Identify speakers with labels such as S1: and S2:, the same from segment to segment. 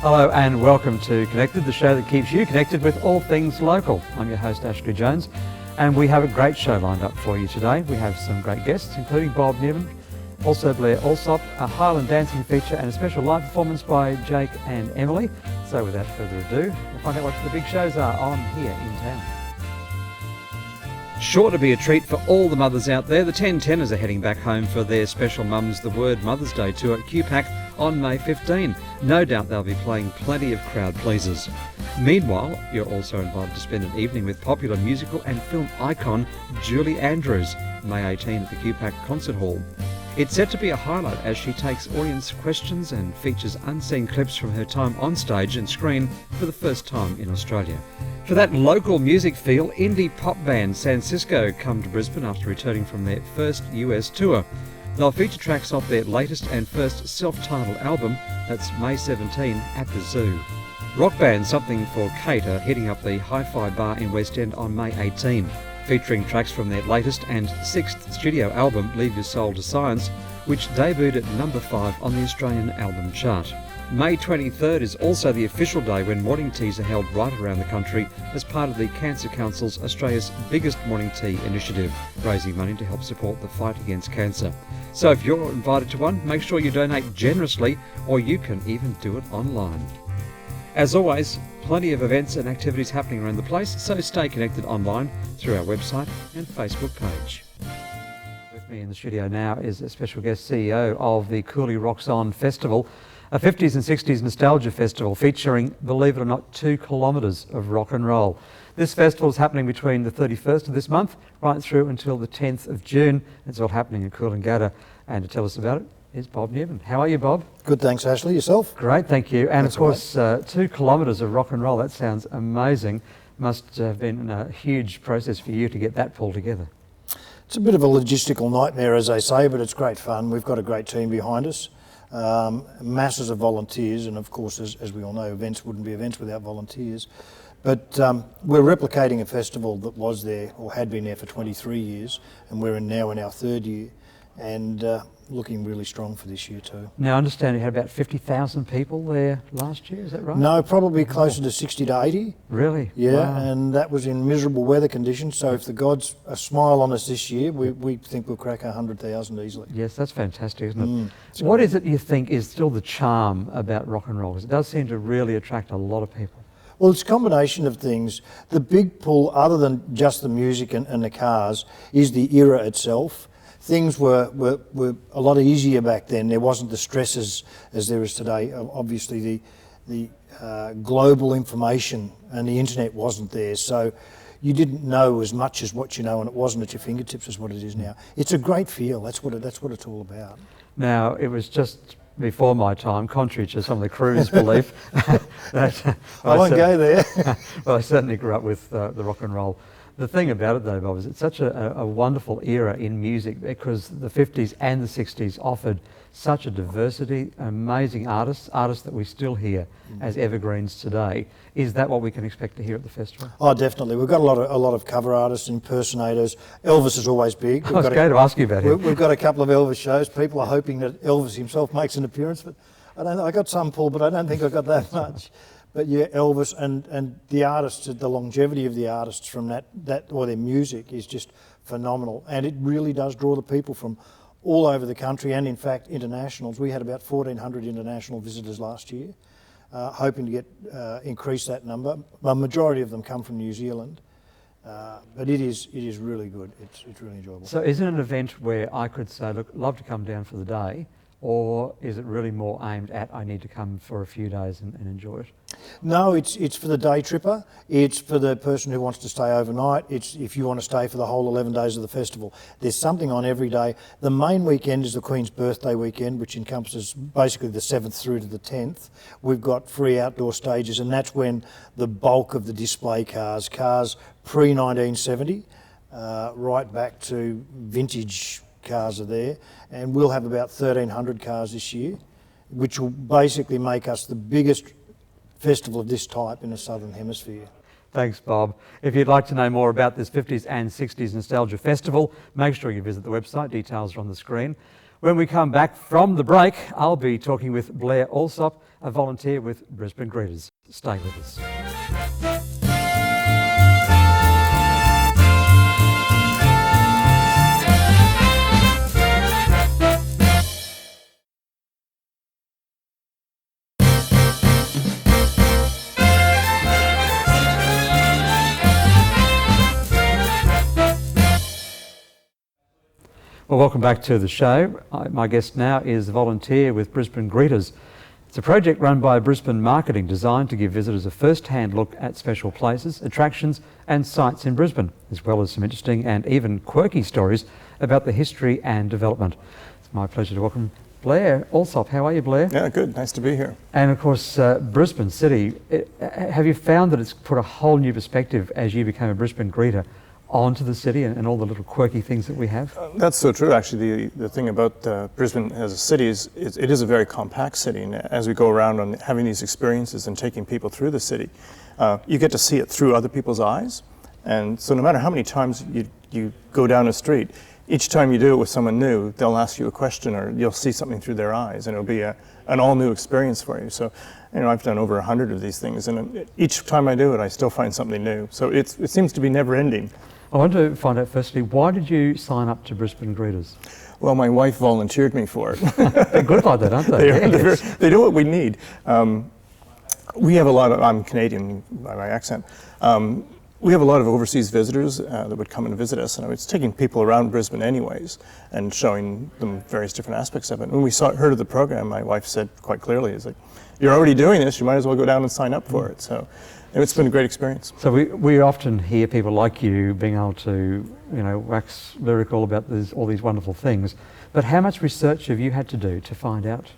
S1: Hello and welcome to Connected, the show that keeps you connected with all things local. I'm your host Ashley Jones, and we have a great show lined up for you today. We have some great guests, including Bob Niven, also Blair Alsop, a Highland dancing feature and a special live performance by Jake and Emily. So without further ado, we'll find out what the big shows are on here in town. Sure to be a treat for all the mothers out there. The 1010ers are heading back home for their special Mums the Word Mother's Day tour at QPAC on May 15. No doubt they'll be playing plenty of crowd pleasers. Meanwhile, you're also invited to spend an evening with popular musical and film icon Julie Andrews, May 18 at the QPAC Concert Hall. It's set to be a highlight as she takes audience questions and features unseen clips from her time on stage and screen for the first time in Australia. For that local music feel, indie pop band San Cisco come to Brisbane after returning from their first US tour. They'll feature tracks off their latest and first self-titled album, that's May 17 at the Zoo. Rock band Something for Kate are hitting up the Hi-Fi Bar in West End on May 18, featuring tracks from their latest and sixth studio album, Leave Your Soul to Science, which debuted at number 5 on the Australian album chart. May 23rd is also the official day when morning teas are held right around the country as part of the Cancer Council's Australia's biggest morning tea initiative, raising money to help support the fight against cancer. So if you're invited to one, make sure you donate generously, or you can even do it online. As always, plenty of events and activities happening around the place, so stay connected online through our website and Facebook page. With me in the studio now is a special guest CEO of the Cooley Rocks On Festival, a 50s and 60s nostalgia festival featuring, believe it or not, 2 kilometres of rock and roll. This festival is happening between the 31st of this month right through until the 10th of June. It's all happening in Coolangatta, and to tell us about it is Bob Niven. How are you, Bob?
S2: Good, thanks, Ashley. Yourself?
S1: Great, thank you. And
S2: That's
S1: of course, 2 kilometres of rock and roll, that sounds amazing. Must have been a huge process for you to get that pulled together.
S2: It's a bit of a logistical nightmare, as they say, but it's great fun. We've got a great team behind us. Masses of volunteers, and of course, as we all know, events wouldn't be events without volunteers. But we're replicating a festival that was there or had been there for 23 years, and we're now in our 3rd year, and looking really strong for this year too.
S1: Now, I understand you had about 50,000 people there last year, is that right?
S2: No, probably closer to 60 to 80.
S1: Really?
S2: Yeah,
S1: wow. And
S2: that was in miserable weather conditions, so if the gods smile on us this year, we think we'll crack 100,000 easily.
S1: Yes, that's fantastic, isn't it? What is it you think is still the charm about rock and roll? Because it does seem to really attract a lot of people.
S2: Well, it's a combination of things. The big pull, other than just the music and the cars, is the era itself. Things were a lot easier back then. There wasn't the stresses as there is today. Obviously, the global information and the internet wasn't there, so you didn't know as much as what you know, and it wasn't at your fingertips as what it is now. It's a great feel. That's what it's all about.
S1: Now, it was just before my time, contrary to some of the crew's belief. That
S2: I won't go there.
S1: Well, I certainly grew up with the rock and roll. The thing about it though, Bob, is it's such a wonderful era in music because the 50s and the 60s offered such a diversity, amazing artists that we still hear as evergreens today. Is that what we can expect to hear at the festival?
S2: Oh, definitely. We've got a lot of cover artists, impersonators. Elvis is always big.
S1: I was going to ask you about him.
S2: We've got a couple of Elvis shows. People are hoping that Elvis himself makes an appearance, but I don't know. I got some pull, but I don't think I got that much. But yeah, Elvis and the artists, the longevity of the artists from that or their music is just phenomenal. And it really does draw the people from all over the country and in fact internationals. We had about 1,400 international visitors last year, hoping to get increase that number. A majority of them come from New Zealand. But it is really good. It's really enjoyable.
S1: So is it an event where I could say, look, love to come down for the day, or is it really more aimed at I need to come for a few days and enjoy it?
S2: No, it's for the day tripper. It's for the person who wants to stay overnight. It's if you want to stay for the whole 11 days of the festival. There's something on every day. The main weekend is the Queen's birthday weekend, which encompasses basically the 7th through to the 10th. We've got free outdoor stages, and that's when the bulk of the display cars pre-1970, right back to vintage cars are there, and we'll have about 1,300 cars this year, which will basically make us the biggest festival of this type in the Southern Hemisphere.
S1: Thanks, Bob. If you'd like to know more about this 50s and 60s Nostalgia Festival, make sure you visit the website. Details are on the screen. When we come back from the break, I'll be talking with Blair Alsop, a volunteer with Brisbane Greeters. Stay with us. Well, welcome back to the show. My guest now is the volunteer with Brisbane Greeters. It's a project run by Brisbane Marketing designed to give visitors a first-hand look at special places, attractions and sites in Brisbane, as well as some interesting and even quirky stories about the history and development. It's my pleasure to welcome Blair Alsop. How are you, Blair?
S3: Yeah, good. Nice to be here.
S1: And of course, Brisbane City, have you found that it's put a whole new perspective as you became a Brisbane Greeter onto the city and all the little quirky things that we have?
S3: That's so true. Actually, the thing about Brisbane as a city is it is a very compact city. And as we go around on having these experiences and taking people through the city, you get to see it through other people's eyes. And so no matter how many times you go down a street, each time you do it with someone new, they'll ask you a question or you'll see something through their eyes, and it'll be an all-new experience for you. So, I've done over 100 of these things, and each time I do it, I still find something new. So it seems to be never-ending.
S1: I want to find out firstly, why did you sign up to Brisbane Greeters?
S3: Well, my wife volunteered me for it.
S1: They're good like that, aren't they?
S3: They do what we need. We have a lot of, I'm Canadian by my accent, we have a lot of overseas visitors that would come and visit us, and I was taking people around Brisbane anyways and showing them various different aspects of it. When we heard of the program, my wife said quite clearly, it's like, you're already doing this, you might as well go down and sign up for it. So it's been a great experience.
S1: So we often hear people like you being able to, wax lyrical about all these wonderful things. But how much research have you had to do to find out?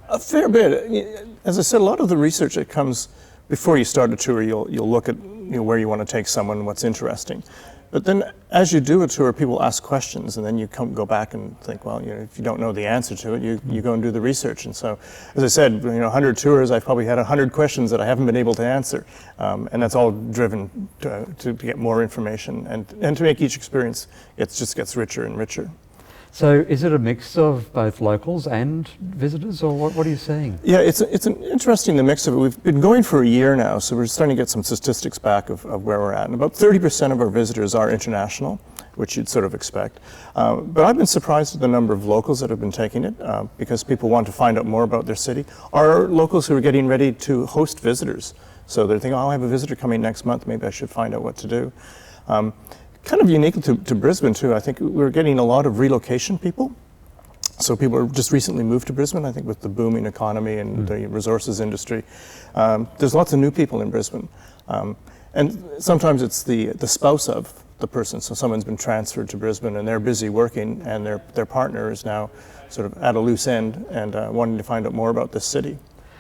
S3: A fair bit. As I said, a lot of the research that comes before you start a tour, you'll look at where you want to take someone, what's interesting. But then as you do a tour, people ask questions, and then you go back and think, well, if you don't know the answer to it, you go and do the research. And so, as I said, 100 tours, I've probably had 100 questions that I haven't been able to answer. And that's all driven to get more information and to make each experience, it just gets richer and richer.
S1: So is it a mix of both locals and visitors, or what are you seeing?
S3: Yeah, it's an interesting, the mix of it. We've been going for a year now, so we're starting to get some statistics back of where we're at. And about 30% of our visitors are international, which you'd sort of expect. But I've been surprised at the number of locals that have been taking it because people want to find out more about their city. Are locals who are getting ready to host visitors. So they're thinking, oh, I have a visitor coming next month, maybe I should find out what to do. Kind of unique to Brisbane too, I think we're getting a lot of relocation people. So people are just recently moved to Brisbane, I think with the booming economy and the resources industry. There's lots of new people in Brisbane. And sometimes it's the spouse of the person. So someone's been transferred to Brisbane and they're busy working, and their partner is now sort of at a loose end and wanting to find out more about this city.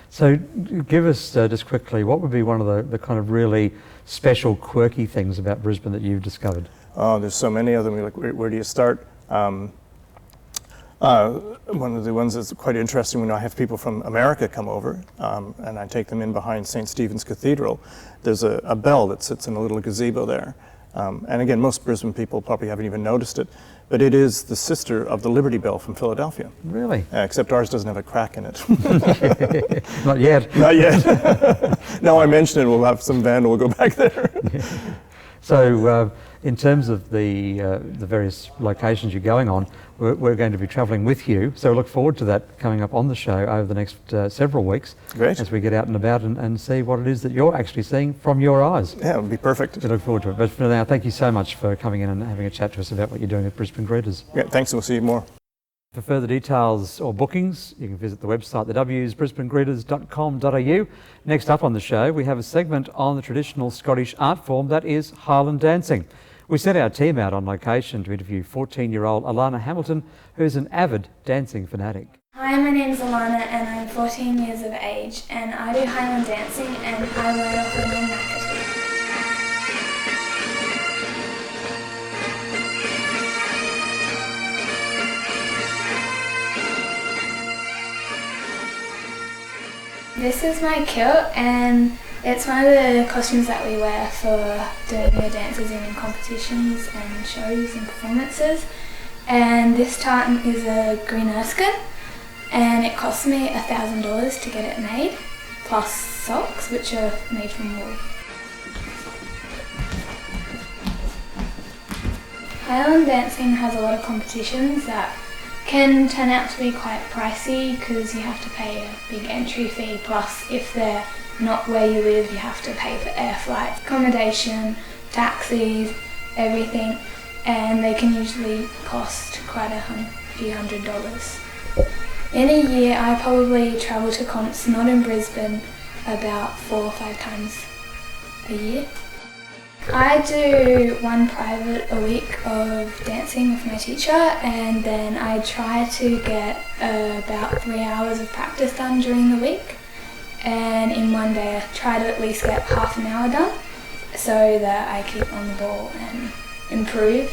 S1: So give us just quickly, what would be one of the kind of really special, quirky things about Brisbane that you've discovered? Oh,
S3: there's so many of them. Like, where do you start? One of the ones that's quite interesting, when I have people from America come over and I take them in behind St. Stephen's Cathedral, there's a bell that sits in a little gazebo there. And again, most Brisbane people probably haven't even noticed it, but it is the sister of the Liberty Bell from Philadelphia.
S1: Really?
S3: Except ours doesn't have a crack in it.
S1: Not yet.
S3: Not yet. Now I mention it, we'll have some vandal go back there.
S1: Yeah. So in terms of the various locations you're going on, we're going to be travelling with you, so we look forward to that coming up on the show over the next several weeks.
S3: Great.
S1: As we get out and about and see what it is that you're actually seeing from your eyes.
S3: Yeah, it would be perfect.
S1: We look forward to it. But for now, thank you so much for coming in and having a chat to us about what you're doing at Brisbane Greeters.
S3: Yeah, thanks, and we'll see you more.
S1: For further details or bookings, you can visit the website, the W's, brisbanegreeters.com.au. Next up on the show, we have a segment on the traditional Scottish art form, that is Highland dancing. We sent our team out on location to interview 14-year-old Alana Hamilton, who's an avid dancing fanatic.
S4: Hi, my name's Alana and I'm 14 years of age, and I do Highland dancing and I learn off of my Nakati. This is my kilt, and it's one of the costumes that we wear for doing the dances in competitions and shows and performances. and this tartan is a green Erskine, and it cost me $1,000 to get it made, plus socks, which are made from wool. Highland dancing has a lot of competitions that can turn out to be quite pricey because you have to pay a big entry fee, plus if they're not where you live you have to pay for air flights, accommodation, taxis, everything, and they can usually cost quite a few $100s. In a year I probably travel to comps, not in Brisbane, about 4 or 5 times a year. I do one private a week of dancing with my teacher, and then I try to get about 3 hours of practice done during the week, and in one day I try to at least get half an hour done so that I keep on the ball and improve.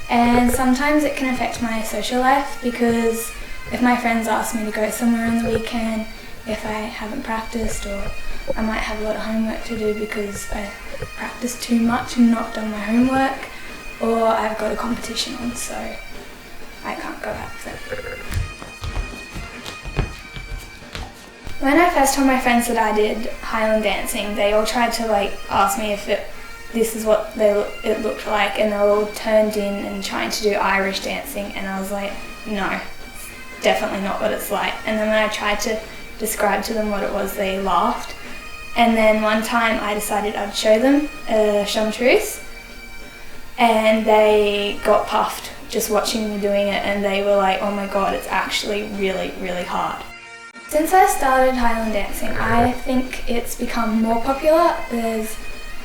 S4: And sometimes it can affect my social life because if my friends ask me to go somewhere on the weekend, if I haven't practiced, or I might have a lot of homework to do because I practiced too much and not done my homework, or I've got a competition on, so I can't go out with it. When I first told my friends that I did Highland dancing, they all tried to ask me if this is what it looked like, and they were all turned in and trying to do Irish dancing, and I was like, no, definitely not what it's like. And then when I tried to describe to them what it was, they laughed. And then one time I decided I'd show them a chartreuse, and they got puffed just watching me doing it, and they were like, oh my god, it's actually really, really hard. Since I started Highland dancing, I think it's become more popular.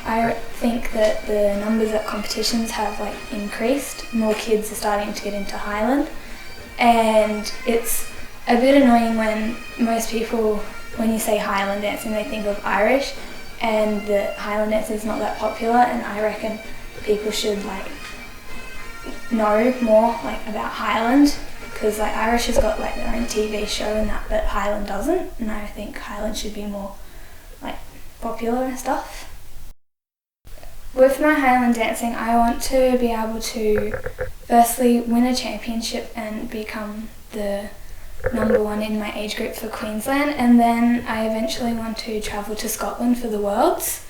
S4: I think that the numbers at competitions have increased. More kids are starting to get into Highland, and it's a bit annoying when most people, when you say Highland dancing, they think of Irish, and the Highland dancing is not that popular, and I reckon people should know more about Highland, because Irish has got their own TV show and that, but Highland doesn't, and I think Highland should be more popular and stuff. With my Highland dancing, I want to be able to firstly win a championship and become the #1 in my age group for Queensland, and then I eventually want to travel to Scotland for the Worlds,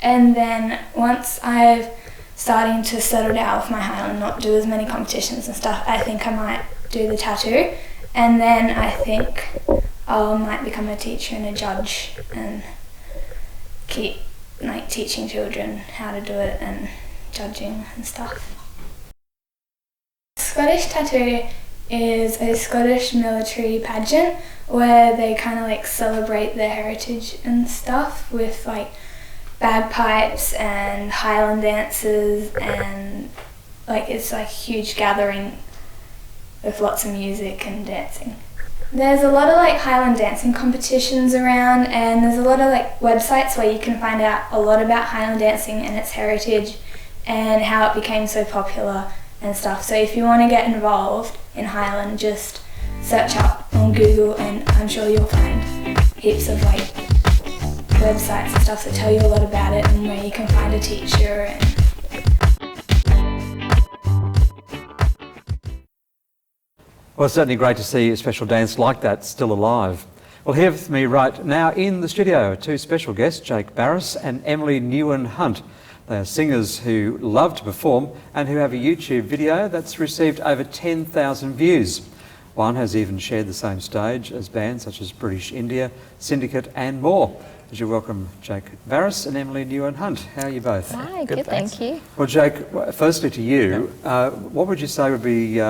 S4: and then once I've starting to settle down with my Highland, not do as many competitions and stuff, I think I might do the tattoo, and then I think I might become a teacher and a judge and keep teaching children how to do it and judging and stuff. Scottish tattoo is a Scottish military pageant where they kind of celebrate their heritage and stuff with bagpipes and Highland dances, and it's a huge gathering with lots of music and dancing. There's a lot of Highland dancing competitions around, and there's a lot of websites where you can find out a lot about Highland dancing and its heritage and how it became so popular and stuff. So if you want to get involved in Highland, just search up on Google, and I'm sure you'll find heaps of websites and stuff that tell you a lot about it and where you can find a teacher.
S1: Well, it's certainly great to see a special dance like that still alive. Well, here with me right now in the studio are two special guests, Jake Barris and Emily Newen Hunt. They are singers who love to perform and who have a YouTube video that's received over 10,000 views. One has even shared the same stage as bands such as British India, Syndicate and more. As you welcome Jake Barris and Emily Newen Hunt. How are you both?
S5: Hi, good, thank you.
S1: Well, Jake, firstly to you, what would you say would be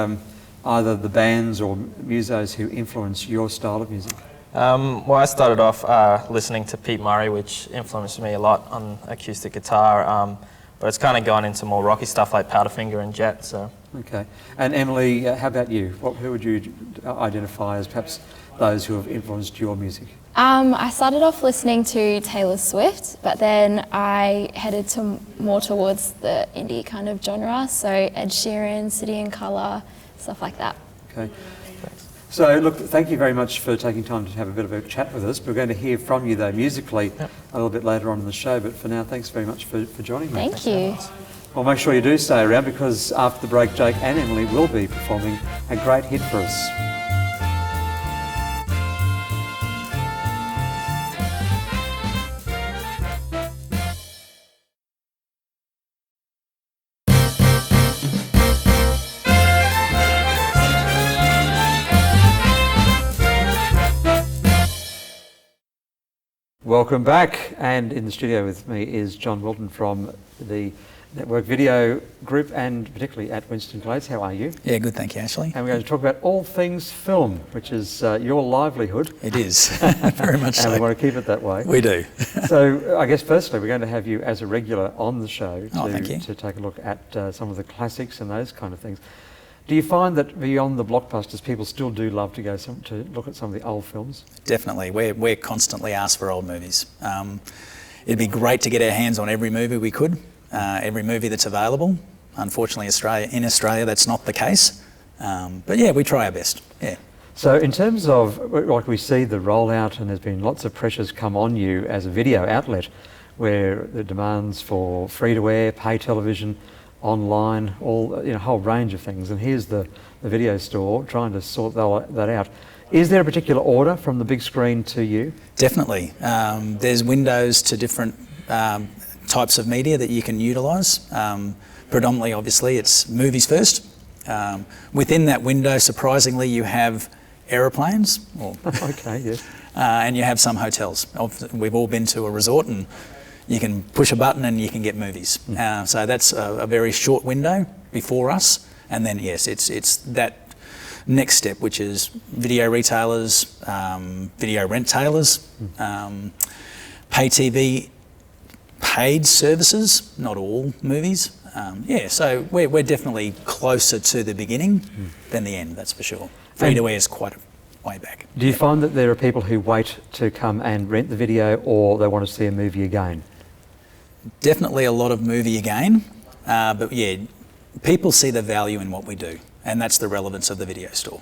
S1: either the bands or musos who influence your style of music?
S6: Well, I started off listening to Pete Murray, which influenced me a lot on acoustic guitar, but it's kind of gone into more rocky stuff like Powderfinger and Jet. So.
S1: Okay. And Emily, how about you? Who would you identify as perhaps those who have influenced your music?
S5: I started off listening to Taylor Swift, but then I headed more towards the indie kind of genre, so Ed Sheeran, City and Colour, stuff like that.
S1: Okay. So look, thank you very much for taking time to have a bit of a chat with us. We're going to hear from you though musically a little bit later on in the show, but for now, thanks very much for joining me.
S5: Thank you.
S1: Well, make sure you do stay around because after the break, Jake and Emily will be performing a great hit for us. Welcome back, and in the studio with me is John Wilton from the Network Video Group and particularly at Winston Glades. How are you?
S7: Yeah, good, thank you, Ashley.
S1: And we're going to talk about all things film, which is your livelihood.
S7: It is, very much so.
S1: And we want to keep it that way.
S7: We do.
S1: So I guess firstly we're going to have you as a regular on the show
S7: thank you.
S1: to take a look at some of the classics and those kind of things. Do you find that beyond the blockbusters, people still do love to go to look at some of the old films?
S7: Definitely, we're constantly asked for old movies. It'd be great to get our hands on every movie we could, every movie that's available. Unfortunately, in Australia, that's not the case. But yeah, we try our best. Yeah.
S1: So in terms of, like we see the rollout, and there's been lots of pressures come on you as a video outlet, where the demands for free-to-air, pay television, online, all a whole range of things, and here's the video store trying to sort that out. Is there a particular order from the big screen to you? Definitely.
S7: There's windows to different types of media that you can utilise. Predominantly, obviously, it's movies first. Within that window, surprisingly, you have aeroplanes.
S1: Okay, yes.
S7: And you have some hotels. We've all been to a resort and you can push a button and you can get movies. So that's a very short window before us. And then, yes, it's that next step, which is video retailers, video retailers, pay TV, paid services, not all movies. So we're definitely closer to the beginning than the end, that's for sure. Free-to-air is quite a way back.
S1: Do you find that there are people who wait to come and rent the video, or they want to see a movie again?
S7: Definitely a lot of movie again, but yeah, people see the value in what we do, and that's the relevance of the video store.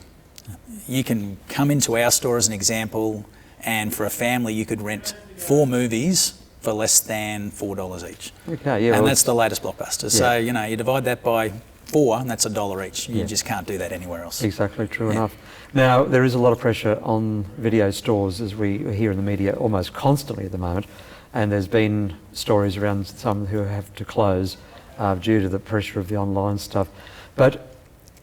S7: You can come into our store as an example, and for a family you could rent 4 movies for less than $4 each.
S1: Okay, yeah.
S7: And that's the latest blockbuster. Yeah. So, you divide that by 4 and that's $1 each. You just can't do that anywhere else.
S1: Exactly, true enough. Now, there is a lot of pressure on video stores, as we hear in the media almost constantly at the moment, and there's been stories around some who have to close due to the pressure of the online stuff. But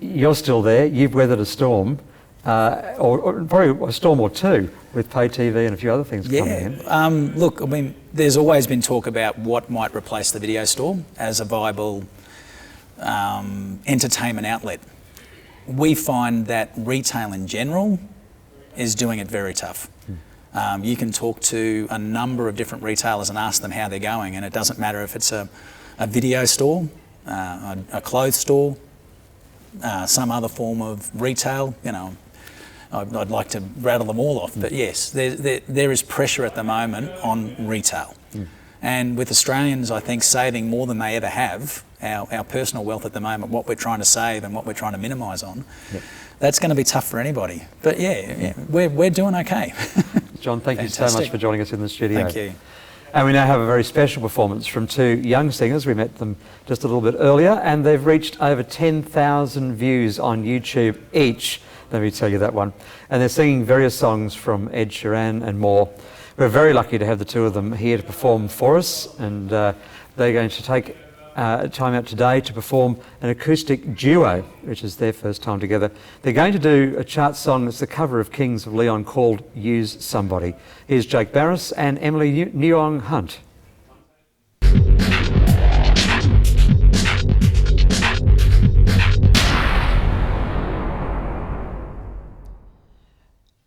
S1: you're still there, you've weathered a storm, or probably a storm or two with pay TV and a few other things coming in.
S7: Look, I mean, there's always been talk about what might replace the video store as a viable entertainment outlet. We find that retail in general is doing it very tough. You can talk to a number of different retailers and ask them how they're going, and it doesn't matter if it's a video store, a clothes store, some other form of retail. I'd like to rattle them all off, but yes, there is pressure at the moment on retail. And with Australians, I think, saving more than they ever have, our personal wealth at the moment, what we're trying to save and what we're trying to minimise on, that's going to be tough for anybody. But we're doing okay.
S1: John, thank you so much for joining us in the studio.
S7: Thank you.
S1: And we now have a very special performance from 2 young singers. We met them just a little bit earlier, and they've reached over 10,000 views on YouTube each. Let me tell you that one. And they're singing various songs from Ed Sheeran and more. We're very lucky to have the 2 of them here to perform for us, and they're going to take time out today to perform an acoustic duo, which is their first time together. They're going to do a chart song that's the cover of Kings of Leon called Use Somebody. Here's Jake Barris and Emily Nyong Hunt.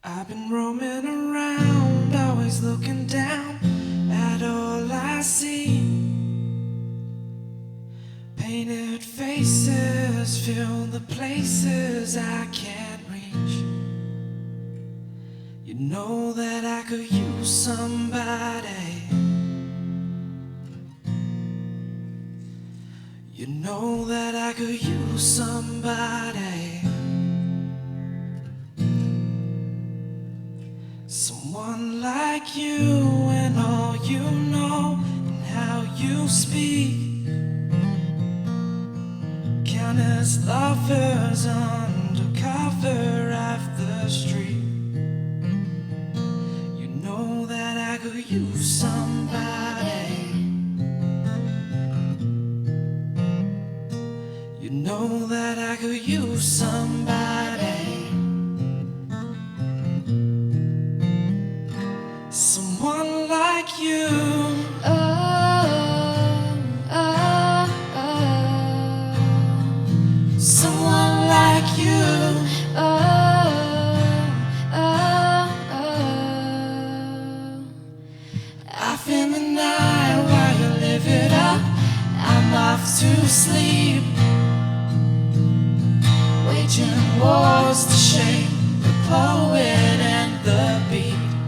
S8: I've been roaming around, always looking down at all I see. Painted faces fill the places I can't reach. You know that I could use somebody. You know that I could use somebody. Someone like you and all you know and how you speak. honest lovers undercover of the street. You know that I could use somebody. You know that I could use somebody. Someone like you. Someone like you. Off in the night while you live it up, I'm off to sleep, waging wars to shape the poet and the beat.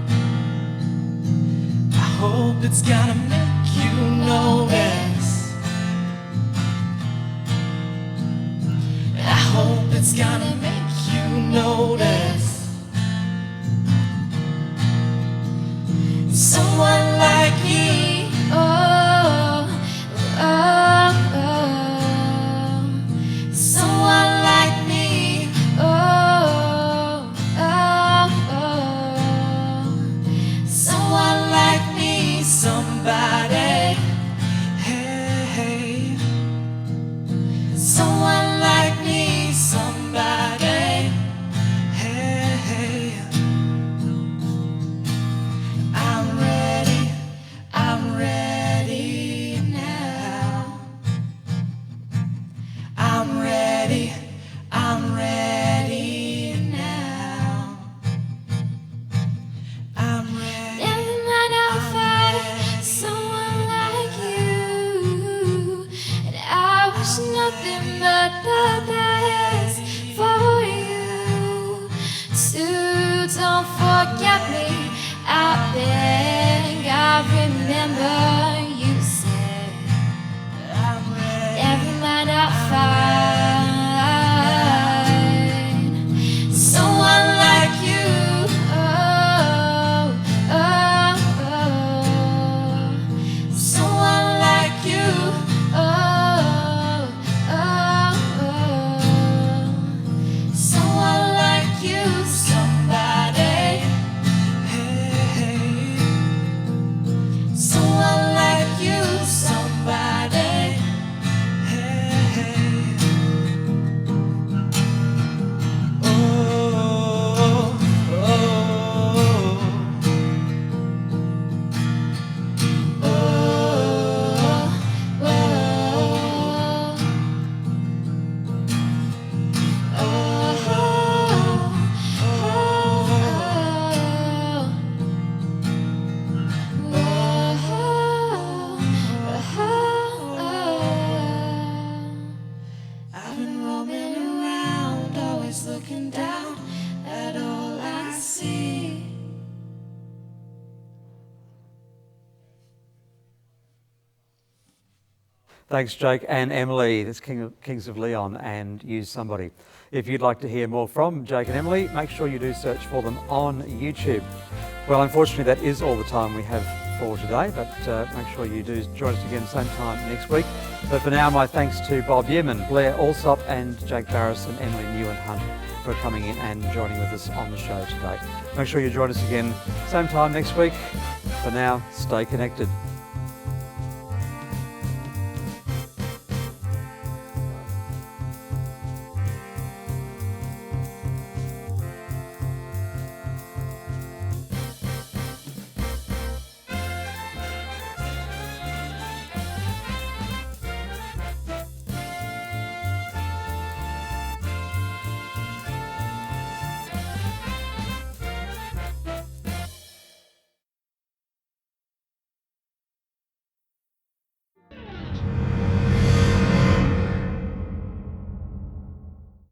S8: I hope it's gonna make you notice. I hope it's gonna make you notice. Someone like me. Someone like me. Someone like me. Somebody. Hey, hey. Someone like me. Somebody. Hey, hey. I'm ready now. I'm ready now. I'm ready.
S9: Never mind, I'll find someone like you. And I wish nothing but the best for you. So don't forget me, I beg. I remember you said,
S8: I'm ready.
S9: never mind, I'll find someone like you.
S8: Someone like you.
S9: Someone like you.
S8: Somebody. Hey, hey.
S9: Someone like you.
S8: Somebody. Hey, hey. Oh, oh, I've been roaming around, always looking down at all I see.
S1: Thanks, Jake and Emily. That's Kings of Leon and Use Somebody. If you'd like to hear more from Jake and Emily, make sure you do search for them on YouTube. Well, unfortunately, that is all the time we have for today, but make sure you do join us again same time next week. But for now, my thanks to Bob Yearman, Blair Alsop and Jake Barris and Emily Newen-Hunt for coming in and joining with us on the show today. Make sure you join us again same time next week. For now, stay connected.